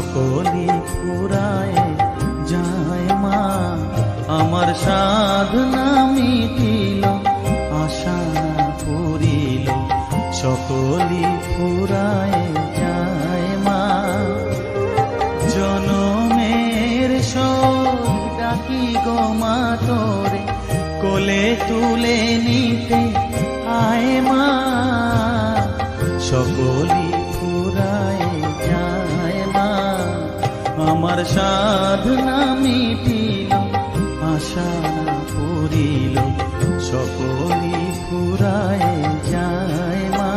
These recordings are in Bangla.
সকলি ফুরায় যায় মা। আমার সাধনা মিটিল, আশা পুরিল, সকলি ফুরায় যায় মা। জনমের শোক ডাকি গো মা তোরে, কোলে তুলে নিতে আয় মা। সকলি ফুরায় যায় মা। আমার সাধনা মিটিল, আশা পুরিল, সকলি ফুরায় যায় মা।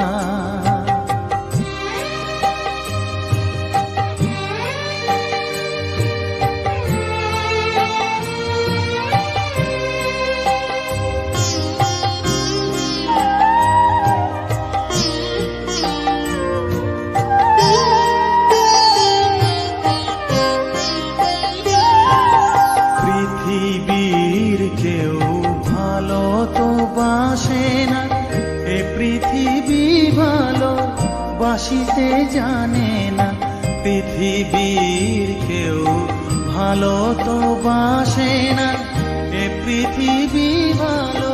পৃথিবীর কেউ ভালো তো বাসে না, এ পৃথিবী ভালো বাসিতে জানে না। পৃথিবীর কেউ ভালো তো বাসে না, এ পৃথিবী ভালো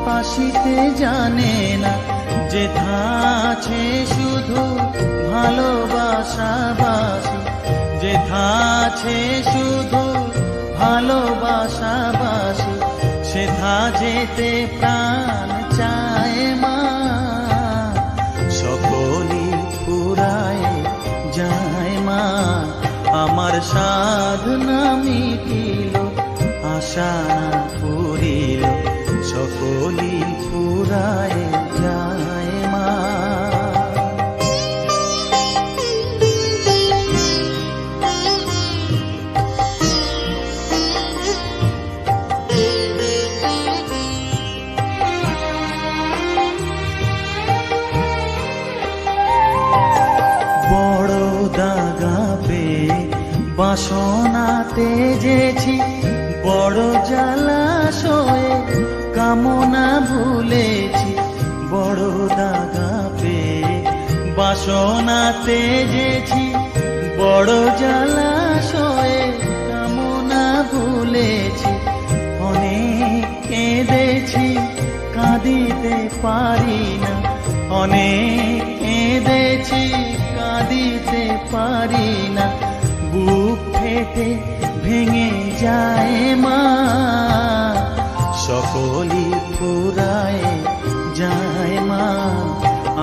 বাসিতে জানে না। যেথা আছে শুধু ভালোবাসাবাসি, যেথা আছে শুধু ভালোবাসাবাসি, সেথা যেতে প্রাণ চায় মা। সকলি ফুরায় যায় মা। আমার সাধনা মিটিল, আশা পুরিল, সকলি ফুরায় যায় মা। বড় দাগা পেয়ে বাসনাতে যেছি, বড় জলাশয়ে কামনা ভুলেছি। বড় দাগা পেয়ে বাসনাতে যেছি, বড় জলাশয়ে কামনা ভুলেছি। অনেক কেঁদেছি, কাঁদিতে পারি না, অনেক কেঁদেছি, কাঁদিতে পারি না। বুক ফেটে ভেঙে যায় মা। সকলি ফুরায় যায় মা।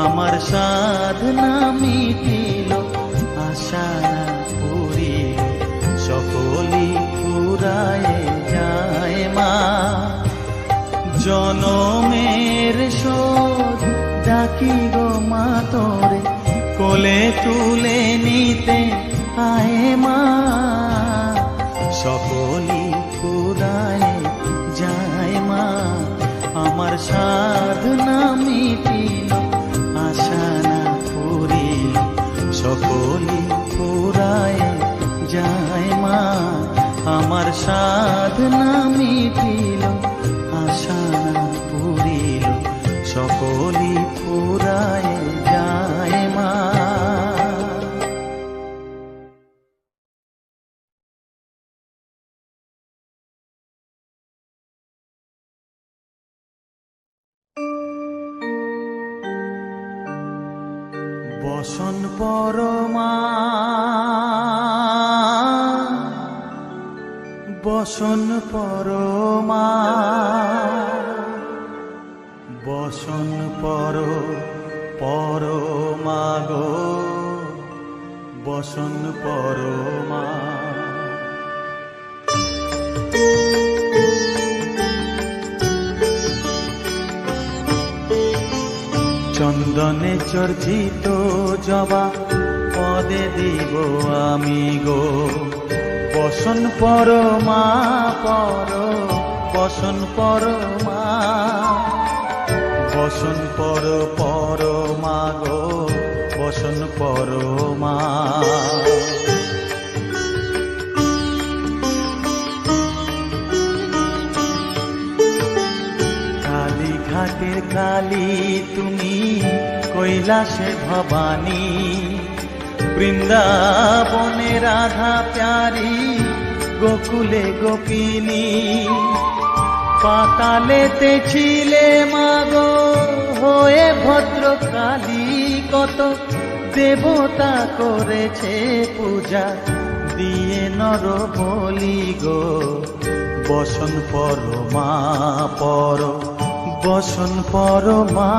আমার সাধনা মিটিল, আশা পুরিল, সকলি ফুরায় যায় মা। জনমের শোধ ডাকি গো মা তোরে, কোলে তুলে নিতে আয় মা। সকলি ফুরায় যায় মা। আমার সাধনা মিটিল, আশা না পুরিল, সকলি ফুরায় যায় মা। আমার সাধনা মিটিল, আশা না পুরিল, সকলি ফুরায় যায় মা। বসন পরমা, বসন পরমা, বসন পরমা গো, বসন পরমা। চন্দনে চর্চিত জবা পদে দিব আমি গো, বসন পরমা, বসন পরমা, বসন পরমা গো, বসন পরমা। কালীঘাটের কালী তুমি, কৈলাসে ভবানী, বৃন্দাবনে রাধা প্যারি, গোকুলে গোপিনী, পাতালেতে ছিলে মাগো হয়ে ভদ্রকালী। কত দেবতা করেছে পূজা, দিয়ে নর বলি গো। বসন পর মা পর, বসন পর মা।